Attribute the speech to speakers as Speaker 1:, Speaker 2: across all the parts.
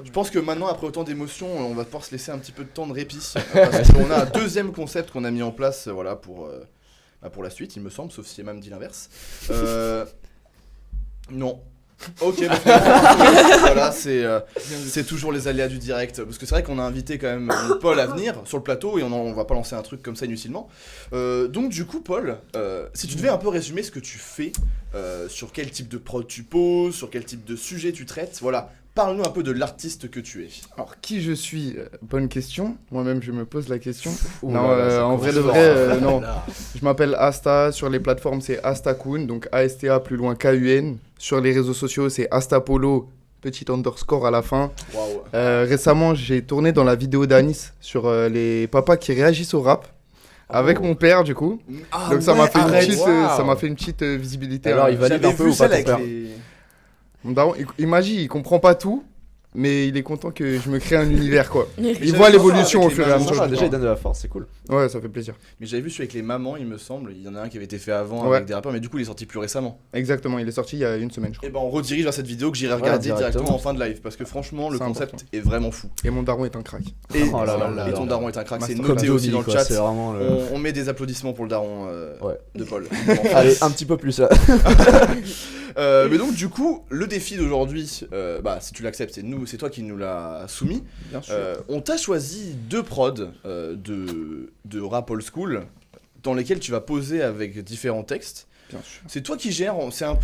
Speaker 1: Je pense que maintenant, après autant d'émotions, on va pouvoir se laisser un petit peu de temps de répit. Parce qu'on a un deuxième concept qu'on a mis en place voilà, pour la suite, il me semble, sauf si Emma me dit l'inverse. Non. Ok, voilà, c'est toujours les aléas du direct. Parce que c'est vrai qu'on a invité quand même Paul à venir sur le plateau et on va pas lancer un truc comme ça inutilement. Donc du coup, Paul, si tu devais un peu résumer ce que tu fais, sur quel type de prod tu poses, sur quel type de sujet tu traites, voilà. Parle-nous un peu de l'artiste que tu es.
Speaker 2: Alors, qui je suis Bonne question. Moi-même, je me pose la question.
Speaker 3: Ouh
Speaker 2: non,
Speaker 3: là là,
Speaker 2: en vrai de vrai, non. Je m'appelle Asta. Sur les plateformes, c'est Astakun, donc ASTA plus loin KUN. Sur les réseaux sociaux, c'est Astapolo, petit underscore à la fin.
Speaker 1: Waouh.
Speaker 2: Récemment, j'ai tourné dans la vidéo d'Anis sur les papas qui réagissent au rap. Avec mon père, du coup.
Speaker 1: Ah,
Speaker 2: donc, ça m'a fait,
Speaker 1: wow.
Speaker 2: une petite visibilité.
Speaker 3: Alors, il valide un peu ou pas ton père?
Speaker 2: Mon daron, il m'a dit, il comprend pas tout, mais il est content que je me crée un univers, quoi. Il
Speaker 1: j'avais
Speaker 2: voit
Speaker 1: vu
Speaker 2: l'évolution
Speaker 1: ça
Speaker 2: au
Speaker 1: avec
Speaker 2: fur et
Speaker 1: les
Speaker 2: à
Speaker 1: mamans,
Speaker 2: mesure.
Speaker 3: Déjà, il donne de la force, c'est cool.
Speaker 2: Ouais, ça fait plaisir.
Speaker 1: Mais j'avais vu celui avec les mamans, il me semble. Il y en a un qui avait été fait avant
Speaker 2: Ouais.
Speaker 1: avec des rappeurs, mais du coup, il est sorti plus récemment.
Speaker 2: Exactement, il est sorti il y a une semaine, je crois.
Speaker 1: Et ben, on redirige vers cette vidéo que j'irai regarder
Speaker 3: directement.
Speaker 1: directement en fin de live. Parce que franchement, le
Speaker 2: C'est
Speaker 1: concept
Speaker 2: important.
Speaker 1: est vraiment fou.
Speaker 2: Et mon daron est un crack.
Speaker 1: Et,
Speaker 3: Oh là là là
Speaker 1: et
Speaker 3: là
Speaker 1: ton
Speaker 3: là.
Speaker 1: daron est un crack, c'est
Speaker 2: Master
Speaker 1: noté
Speaker 3: Comme
Speaker 1: aussi
Speaker 3: Johnny,
Speaker 1: dans le
Speaker 3: quoi,
Speaker 1: chat.
Speaker 3: c'est vraiment le...
Speaker 1: On met des applaudissements pour le daron
Speaker 3: Ouais.
Speaker 1: de Paul.
Speaker 3: Allez, un petit peu plus là.
Speaker 1: Mais donc du coup, le défi d'aujourd'hui, si tu l'acceptes, c'est toi qui nous l'as soumis.
Speaker 2: Bien sûr.
Speaker 1: On t'a choisi 2 prods de rap old school dans lesquels tu vas poser avec différents textes.
Speaker 2: Bien sûr.
Speaker 1: C'est toi qui gères,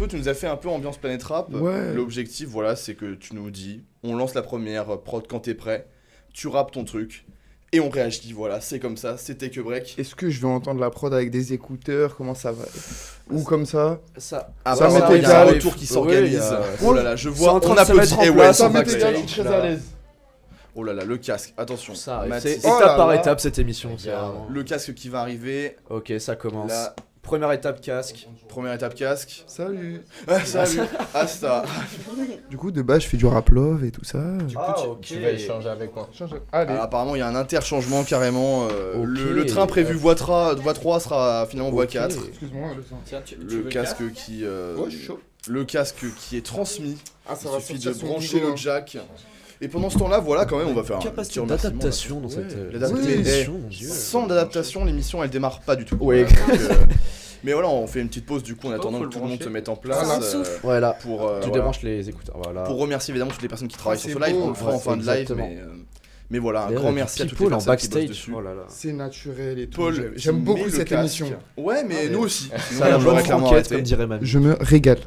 Speaker 1: tu nous as fait un peu ambiance Planète Rap.
Speaker 2: Ouais.
Speaker 1: L'objectif, voilà, c'est que tu nous dis, on lance la première prod quand t'es prêt, tu rappes ton truc. Et on réagit, voilà, c'est comme ça, c'est Take a Break.
Speaker 2: Est-ce que je vais entendre la prod avec des écouteurs? Comment ça va? Ou comme ça?
Speaker 3: Ça,
Speaker 1: Après,
Speaker 2: m'est
Speaker 1: il y a un
Speaker 2: égal.
Speaker 1: retour qui s'organise.
Speaker 3: il y a-
Speaker 1: Oh là là, je vois,
Speaker 3: en train
Speaker 1: on
Speaker 3: de se
Speaker 1: applaudit.
Speaker 3: mettre en
Speaker 1: Eh ouais,
Speaker 3: place,
Speaker 1: sans
Speaker 3: ça m'est
Speaker 1: backstage.
Speaker 3: égal, très à l'aise.
Speaker 1: Oh là là, le casque, attention.
Speaker 3: Ça arrive.
Speaker 1: Mathis.
Speaker 3: C'est
Speaker 2: Oh
Speaker 3: étape
Speaker 2: là
Speaker 3: par
Speaker 2: là.
Speaker 3: étape cette émission. c'est vraiment-
Speaker 1: Le casque qui va arriver.
Speaker 3: Ok, ça commence.
Speaker 1: La
Speaker 3: Première étape casque.
Speaker 1: première étape casque.
Speaker 2: Salut.
Speaker 1: Ah, salut. Asta.
Speaker 2: Du coup, de base, je fais du rap love et tout ça.
Speaker 3: Ok.
Speaker 4: Tu vas échanger avec moi.
Speaker 2: Allez.
Speaker 1: Alors, apparemment, il y a un interchangement carrément.
Speaker 3: Ok.
Speaker 1: Le train prévu voie 3 sera finalement voie 4.
Speaker 2: Excuse-moi, le sang.
Speaker 4: Tiens, tu
Speaker 1: Le casque qui.
Speaker 2: Ouais, je suis chaud.
Speaker 1: Le casque qui est transmis.
Speaker 2: Ah, ça
Speaker 1: Il
Speaker 2: va
Speaker 1: suffit de
Speaker 2: sortir son
Speaker 1: brancher
Speaker 2: DJ,
Speaker 1: le jack. Et pendant ce temps-là, voilà, quand même, on va faire un
Speaker 3: Capacité
Speaker 1: petit remerciement,
Speaker 3: d'adaptation
Speaker 1: là.
Speaker 3: dans cette
Speaker 1: l'adaptation.
Speaker 3: émission, mon Dieu.
Speaker 1: Sans adaptation, l'émission elle démarre pas du tout.
Speaker 3: Ouais.
Speaker 1: Donc, mais voilà, on fait une petite pause du coup en attendant
Speaker 4: faut
Speaker 1: que
Speaker 4: le
Speaker 1: tout le monde
Speaker 4: brancher.
Speaker 1: se mette en place.
Speaker 2: Voilà.
Speaker 3: Voilà.
Speaker 1: Pour,
Speaker 3: Tu
Speaker 1: voilà.
Speaker 3: débranches les écouteurs. Voilà.
Speaker 1: Pour remercier évidemment toutes les personnes qui travaillent
Speaker 2: Ah,
Speaker 1: sur ce
Speaker 2: c'est
Speaker 1: live,
Speaker 2: beau.
Speaker 1: on le fera
Speaker 3: Ouais,
Speaker 1: en fin de live,
Speaker 3: exactement.
Speaker 1: mais voilà, un
Speaker 3: D'ailleurs,
Speaker 1: grand
Speaker 3: il y a
Speaker 1: merci à toutes les
Speaker 3: People en
Speaker 1: personnes qui bossent
Speaker 3: backstage.
Speaker 1: dessus.
Speaker 3: Oh là là.
Speaker 2: C'est naturel et tout.
Speaker 1: Paul,
Speaker 2: J'aime
Speaker 1: qui
Speaker 2: beaucoup
Speaker 1: met le
Speaker 2: cette
Speaker 1: casque.
Speaker 2: émission.
Speaker 1: Ouais, mais
Speaker 3: Ouais.
Speaker 1: nous aussi.
Speaker 3: Ça a la
Speaker 1: on l'aurait
Speaker 3: bonne
Speaker 1: clairement
Speaker 3: franquette,
Speaker 1: arrêté.
Speaker 3: comme dirait Manu.
Speaker 2: Je me régale.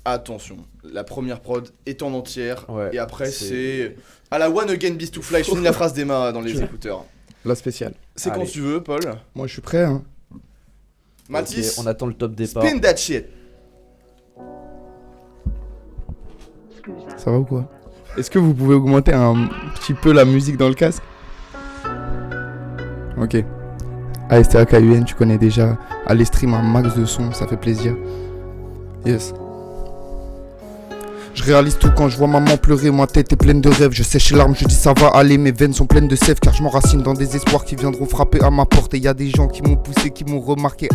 Speaker 1: Attention, la première prod est en entière,
Speaker 3: Ouais,
Speaker 1: et après
Speaker 3: c'est-
Speaker 1: c'est à la One Again Beast to Fly. Je finis la phrase d'Emma dans les écouteurs.
Speaker 2: La spéciale.
Speaker 1: C'est quand
Speaker 3: Allez.
Speaker 1: tu veux, Paul.
Speaker 2: Moi, je suis prêt, hein.
Speaker 1: Mathis,
Speaker 3: Ok, on attend le top départ.
Speaker 1: spin that shit.
Speaker 2: Ça va ou quoi? Est-ce que vous pouvez augmenter un petit peu la musique dans le casque? Ok. ASTA KUN, tu connais déjà. Allez stream un max de son, ça fait plaisir. Yes. Je réalise tout quand je vois maman pleurer, ma tête est pleine de rêves. Je sèche les larmes, je dis ça va aller, mes veines sont pleines de sève. Car je m'enracine dans des espoirs qui viendront frapper à ma porte. Et y a des gens qui m'ont poussé, qui m'ont remarqué.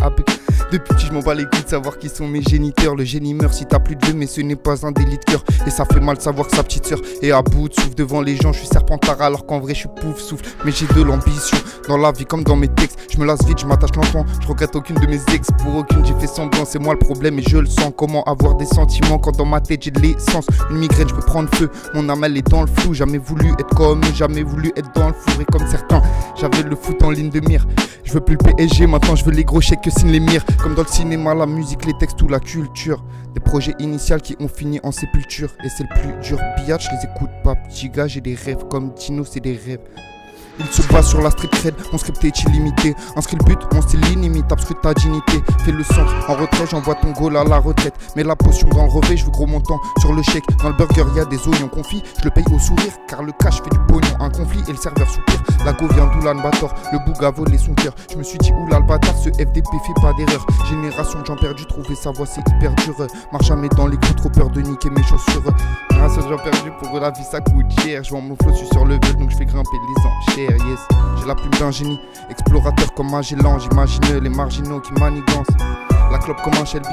Speaker 2: Depuis petit je m'en bats les couilles de savoir qui sont mes géniteurs. Le génie meurt si t'as plus de vœux, mais ce n'est pas un délit de cœur. Et ça fait mal de savoir que sa petite sœur est à bout de souffle devant les gens. Je suis serpentard alors qu'en vrai je suis pouf souffle. Mais j'ai de l'ambition dans la vie comme dans mes textes. Je me lasse vite, je m'attache lentement. Je regrette aucune de mes ex, pour aucune j'ai fait semblant. C'est moi le problème et je le sens. Comment avoir des sentiments quand dans ma tête j'ai de l'essence? Une migraine, je peux prendre feu. Mon âme elle est dans le flou. Jamais voulu être comme eux, jamais voulu être dans le four. Et comme certains, j'avais le foot en ligne de mire. Je veux plus le PSG, maintenant je veux les gros chèques que signent les mires. Comme dans le cinéma, la musique, les textes ou la culture. Des projets initiaux qui ont fini en sépulture. Et c'est le plus dur, billard, je les écoute pas. Petit gars, j'ai des rêves comme Dino, c'est des rêves. Il se base sur la street cred, mon script est illimité. Inscris le but, mon style inimitable, scrute ta dignité. Fais le centre, en retrait, j'envoie ton goal à la retraite. Mets la potion dans le revêt, je veux gros montant sur le chèque. Dans le burger, y a des oignons confits, je le paye au sourire. Car le cash fait du pognon, un conflit et le serveur soupire. La go vient d'Oulan Bator, le boug a volé son cœur. Je me suis dit, oula le bâtard, ce FDP fait pas d'erreur. Génération de gens perdus, trouver sa voix c'est hyper dur. Marche jamais dans les coups, trop peur de niquer mes chaussures. Grâce aux gens perdus, pour eux la vie ça coûte cher. Je vois mon flow, je suis sur le level, donc je fais grimper les enchères. Yes, j'ai la plume d'un génie, explorateur comme Magellan. J'imagine les marginaux qui manigancent la clope comme un Shelby.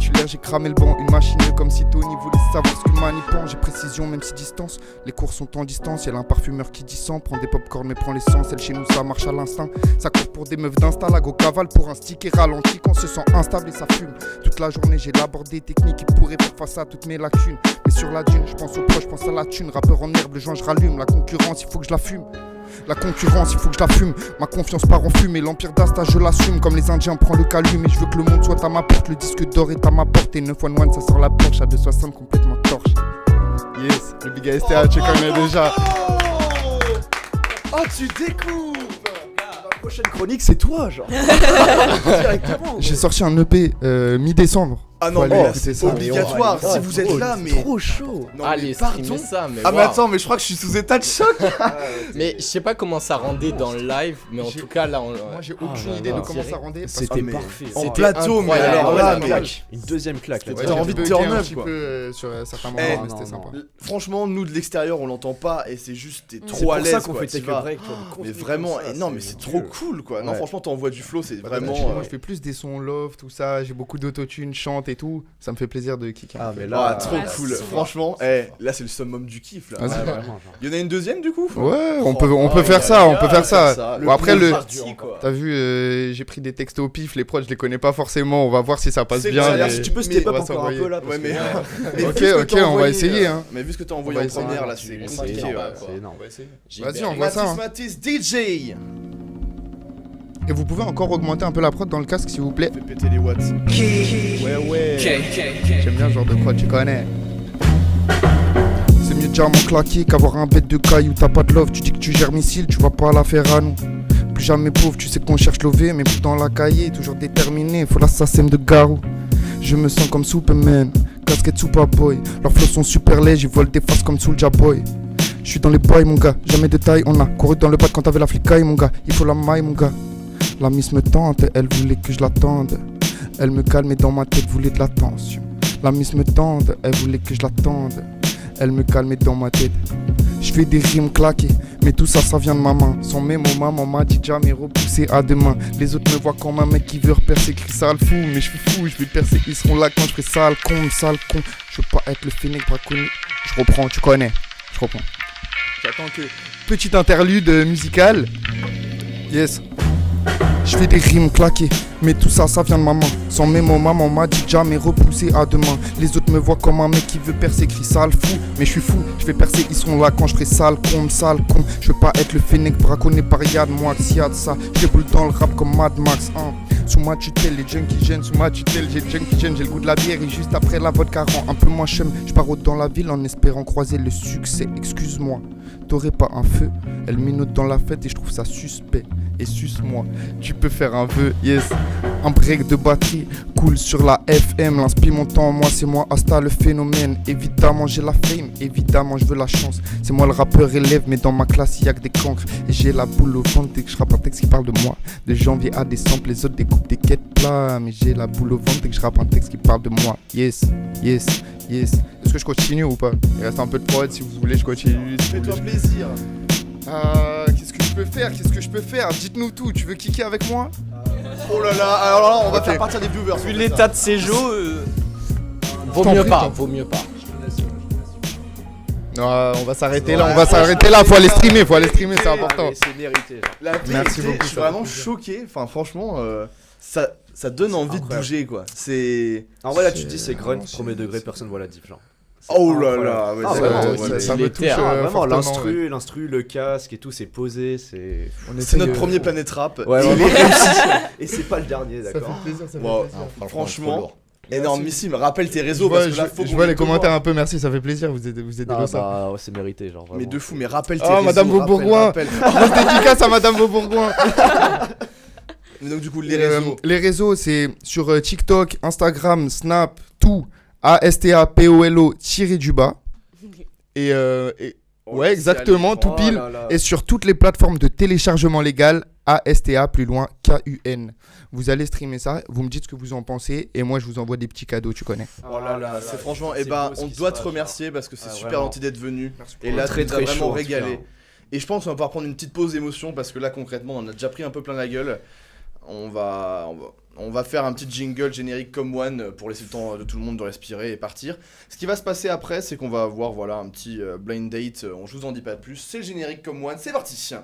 Speaker 2: titulaire, j'ai cramé le banc. Une machine comme si Tony voulait savoir ce que Manny pense. J'ai précision même si distance, les cours sont en distance. Y'a un parfumeur qui dit sans, prend des popcorn mais prend l'essence. Elle chez nous ça marche à l'instinct. Ça court pour des meufs d'insta, la go cavale pour un stick et ralenti quand on se sent instable et ça fume. Toute la journée j'ai labordé des techniques qui pourraient faire face à toutes mes lacunes. Mais sur la dune, je pense aux proches, je pense à la thune. Rappeur en herbe, le joint je rallume. La concurrence, il faut que je la fume. La concurrence, il faut que je la fume. Ma confiance part en fumée. L'empire d'Asta, je l'assume. Comme les Indiens, prends le calume. Et je veux que le monde soit à ma porte. Le disque d'or est à ma porte. Et 911, ça sort la Porsche à 260 complètement torche. Yes, le Big ASTA, tu connais déjà.
Speaker 1: Oh, tu découpes.
Speaker 3: La prochaine chronique, c'est toi, genre. Directement.
Speaker 2: J'ai sorti un EP mi-décembre.
Speaker 1: Ah non,
Speaker 2: Faut
Speaker 1: mais
Speaker 2: aller
Speaker 1: là,
Speaker 2: écouter
Speaker 1: c'est
Speaker 2: ça.
Speaker 1: obligatoire.
Speaker 3: Oh,
Speaker 1: Si vous êtes là, mais.
Speaker 3: Trop chaud.
Speaker 1: Non,
Speaker 4: Allez,
Speaker 1: mais pardon.
Speaker 4: streamer ça, mais
Speaker 1: Ah, mais
Speaker 4: waouh.
Speaker 1: attends, mais je crois que je suis sous état de choc.
Speaker 4: Mais je sais pas comment ça rendait dans le live, mais en
Speaker 2: J'ai-
Speaker 4: tout cas là, on...
Speaker 2: Moi, j'ai
Speaker 3: Ah,
Speaker 2: aucune
Speaker 3: là,
Speaker 2: idée
Speaker 3: là.
Speaker 2: de comment ça rendait. parce que-
Speaker 3: C'était
Speaker 1: mais
Speaker 3: parfait.
Speaker 1: en
Speaker 4: C'était
Speaker 1: plateau, mais
Speaker 4: incroyable.
Speaker 1: alors
Speaker 3: Ouais,
Speaker 1: là,
Speaker 3: une
Speaker 1: mais.
Speaker 3: claque. Une deuxième claque. là.
Speaker 2: Ouais,
Speaker 1: T'as
Speaker 2: j'ai
Speaker 1: envie de
Speaker 2: bugué
Speaker 1: turn
Speaker 2: un
Speaker 1: up,
Speaker 2: petit
Speaker 1: quoi.
Speaker 2: peu sur certains moments,
Speaker 1: Eh,
Speaker 2: mais c'était
Speaker 3: non,
Speaker 2: sympa.
Speaker 1: Franchement, nous de l'extérieur, on l'entend pas et c'est juste, t'es
Speaker 3: C'est
Speaker 1: trop
Speaker 3: pour
Speaker 1: à l'aise.
Speaker 3: ça qu'on
Speaker 1: quoi,
Speaker 3: fait
Speaker 1: t'y
Speaker 3: Take
Speaker 1: vas.
Speaker 3: a Break.
Speaker 1: Mais vraiment, et non, mais c'est trop cool quoi. Non,
Speaker 3: Ouais.
Speaker 1: franchement, t'envoies du flow, c'est
Speaker 2: Bah,
Speaker 1: vraiment.
Speaker 2: moi, je fais plus des sons love, tout ça. J'ai beaucoup d'autotune, chante et tout. Ça me fait plaisir de kicker.
Speaker 3: Ah,
Speaker 2: un peu.
Speaker 3: mais là,
Speaker 1: trop
Speaker 5: Ah,
Speaker 1: cool.
Speaker 5: c'est
Speaker 1: Franchement, là, c'est le summum du kiff là.
Speaker 2: Ah, c'est-
Speaker 3: vraiment, genre.
Speaker 1: Il y en a une deuxième du coup.
Speaker 2: Ouais, on peut faire ça, on peut faire ça. Bon, après, le.
Speaker 1: parti, quoi.
Speaker 2: T'as vu, j'ai pris des textes au pif, les prods, je les connais pas forcément. On va voir si ça passe
Speaker 1: C'est
Speaker 2: bien.
Speaker 1: vrai,
Speaker 2: mais-
Speaker 1: alors,
Speaker 3: Si tu peux step
Speaker 2: on
Speaker 3: up
Speaker 2: va
Speaker 3: encore un
Speaker 2: s'envoyer.
Speaker 3: peu là. parce
Speaker 1: Ouais, mais.
Speaker 3: que-
Speaker 1: mais
Speaker 2: Ok,
Speaker 1: vu ce que
Speaker 2: ok,
Speaker 1: t'as
Speaker 2: on va
Speaker 1: envoyé,
Speaker 2: essayer, hein.
Speaker 1: Mais vu ce que t'as
Speaker 2: On
Speaker 1: envoyé
Speaker 2: va
Speaker 1: en
Speaker 2: essayer.
Speaker 1: première là,
Speaker 4: C'est
Speaker 1: c'est
Speaker 4: énorme,
Speaker 1: compliqué.
Speaker 4: c'est
Speaker 1: ouais.
Speaker 4: énorme.
Speaker 3: C'est énorme.
Speaker 2: Vas-y, on voit ça.
Speaker 1: Mathis
Speaker 2: hein.
Speaker 1: Mathis DJ.
Speaker 2: Et vous pouvez encore augmenter un peu la prod dans le casque, s'il vous plaît.
Speaker 1: Fais péter les watts.
Speaker 2: Ouais. J'aime bien ce genre de prod, tu connais. C'est mieux de diamant claqué qu'avoir un bête de caille où t'as pas de love. Tu dis que tu gères missile, tu vas pas la faire à nous. Plus jamais pauvre, tu sais qu'on cherche l'OV, mais plus dans la cahier, toujours déterminé, faut l'assassin de Garou. Je me sens comme Superman, casquette Superboy. Leurs flots sont super légers, ils volent des faces comme Soulja Boy. Je suis dans les boys mon gars, jamais de taille, on a couru dans le bac quand t'avais la flicaille mon gars. Il faut la maille mon gars. La miss me tente, elle voulait que je l'attende. Elle me calme et dans ma tête voulait de l'attention. La miss me tente, elle voulait que je l'attende. Elle me calme et dans ma tête. Je fais des rimes claquées, mais tout ça, ça vient de ma main. Sans mes mots, maman m'a dit jamais repousser à demain. Les autres me voient comme un mec qui veut repercer, crie sale fou. Mais je suis fou, je vais percer, ils seront là quand je ferai sale con. Je veux pas être le fennec braconnier. Je reprends, tu connais. Je reprends. J'attends que. Petite interlude musicale. Yes. Je fais des rimes claquées, mais tout ça, ça vient de maman. Sans mes mots, maman m'a dit jamais repousser à demain. Les autres me voient comme un mec qui veut percer, crie sale fou. Mais je suis fou, je vais percer, ils seront là quand je ferai sale con. Je veux pas être le fennec braconné par Yad Moix, y'a de ça. Je déboule dans le rap comme Mad Max, hein. Sous ma tutelle, les junkies gênent, sous ma tutelle, j'ai le junkie gêne, j'ai le goût de la bière et juste après la vodka rend un peu moins chum. Je pars dans la ville en espérant croiser le succès, excuse-moi. T'aurais pas un feu, elle minote dans la fête et je trouve ça suspect. Et suce-moi, tu peux faire un vœu, yes. Un break de batterie, cool sur la FM. L'inspire mon temps, moi c'est moi, hasta le phénomène. Évidemment j'ai la fame, évidemment je veux la chance. C'est moi le rappeur élève, mais dans ma classe y'a que des cancres. Et j'ai la boule au ventre dès que je rappe un texte qui parle de moi. De janvier à décembre, les autres découpent des quêtes plats. Mais j'ai la boule au ventre dès que je rappe un texte qui parle de moi. Yes. Est-ce que je continue ou pas? Il reste un peu de prod, si vous voulez je continue. Si vous
Speaker 1: Fais-toi
Speaker 2: voulez,
Speaker 1: plaisir.
Speaker 2: qu'est-ce que je peux faire? Dites-nous tout, tu veux kicker avec moi?
Speaker 1: Oh là là, alors là, on va
Speaker 2: Ok.
Speaker 1: faire partir des viewers.
Speaker 4: Vu l'état de ces jeux, vaut
Speaker 2: t'en
Speaker 4: mieux
Speaker 2: prie,
Speaker 4: pas,
Speaker 2: t'en-
Speaker 4: vaut mieux pas.
Speaker 2: Non, on va s'arrêter là,
Speaker 1: Ouais,
Speaker 2: on va s'arrêter là, faut aller streamer, c'est important.
Speaker 3: Allez, c'est mérité. genre.
Speaker 1: La vérité,
Speaker 2: Merci beaucoup,
Speaker 1: je suis
Speaker 2: ça
Speaker 1: vraiment choqué. Enfin, franchement, ça donne envie de
Speaker 3: Incroyable.
Speaker 1: bouger quoi. C'est.
Speaker 3: En vrai, là, tu te dis, c'est grunt, premier degré, personne voit la diff. Genre. C'est
Speaker 1: Oh là
Speaker 3: incroyable.
Speaker 1: là, ouais,
Speaker 3: Ah,
Speaker 1: c'est
Speaker 3: vraiment,
Speaker 1: ouais,
Speaker 3: ouais,
Speaker 2: ça
Speaker 4: il
Speaker 2: me
Speaker 4: est
Speaker 2: touche
Speaker 4: terre.
Speaker 3: Ah, vraiment,
Speaker 2: fortement, ouais.
Speaker 3: l'instru, le casque et tout, c'est posé, c'est.
Speaker 1: C'est notre premier Planète Rap.
Speaker 3: Ouais,
Speaker 1: Et
Speaker 3: vraiment.
Speaker 1: il est réussi.
Speaker 3: Et c'est pas le dernier,
Speaker 2: Ça
Speaker 3: d'accord.
Speaker 2: fait plaisir, ça fait
Speaker 1: Wow.
Speaker 2: plaisir.
Speaker 1: Franchement, énormissime. Rappelle tes
Speaker 2: Je
Speaker 1: réseaux
Speaker 2: vois,
Speaker 1: parce que là, faut
Speaker 2: je
Speaker 1: qu'on
Speaker 2: vois les
Speaker 1: te voit.
Speaker 2: commentaires un peu, merci, ça fait plaisir, vous êtes
Speaker 3: Ah,
Speaker 2: de ça.
Speaker 3: bah, ouais, c'est mérité, genre.
Speaker 1: Mais
Speaker 3: vraiment.
Speaker 1: de fou, mais rappelle tes
Speaker 2: Oh,
Speaker 1: réseaux.
Speaker 2: Madame Beaubourgoin.
Speaker 1: rappelle.
Speaker 2: Grosse dédicace à Madame Beaubourgoin.
Speaker 1: Mais donc du coup, les réseaux.
Speaker 2: Les réseaux, c'est sur TikTok, Instagram, Snap, tout. ASTAPOLO tiré-du-bas. Et ouais, exactement, tout
Speaker 3: Oh
Speaker 2: pile.
Speaker 3: là là.
Speaker 2: Et sur toutes les plateformes de téléchargement légal, ASTA plus loin KUN. Vous allez streamer ça, vous me dites ce que vous en pensez et moi je vous envoie des petits cadeaux, tu connais.
Speaker 1: Oh là là, c'est franchement,
Speaker 3: c'est
Speaker 1: eh ben,
Speaker 3: beau ce
Speaker 1: on
Speaker 3: qui
Speaker 1: doit
Speaker 3: se
Speaker 1: te
Speaker 3: passe,
Speaker 1: remercier parce que c'est
Speaker 3: Ah,
Speaker 1: super
Speaker 3: vraiment.
Speaker 1: gentil d'être venu. Et
Speaker 3: On
Speaker 1: là,
Speaker 3: est très,
Speaker 1: tu nous as
Speaker 3: très
Speaker 1: vraiment
Speaker 3: chaud, en tout
Speaker 1: régalé.
Speaker 3: cas.
Speaker 1: Et je pense qu'on va pouvoir prendre une petite pause d'émotion parce que là, concrètement, on a déjà pris un peu plein la gueule. On va On va faire un petit jingle générique comme One pour laisser le temps de tout le monde de respirer et partir. Ce qui va se passer après, c'est qu'on va avoir un petit blind date. On je vous en dis pas plus. C'est le générique comme One. C'est parti.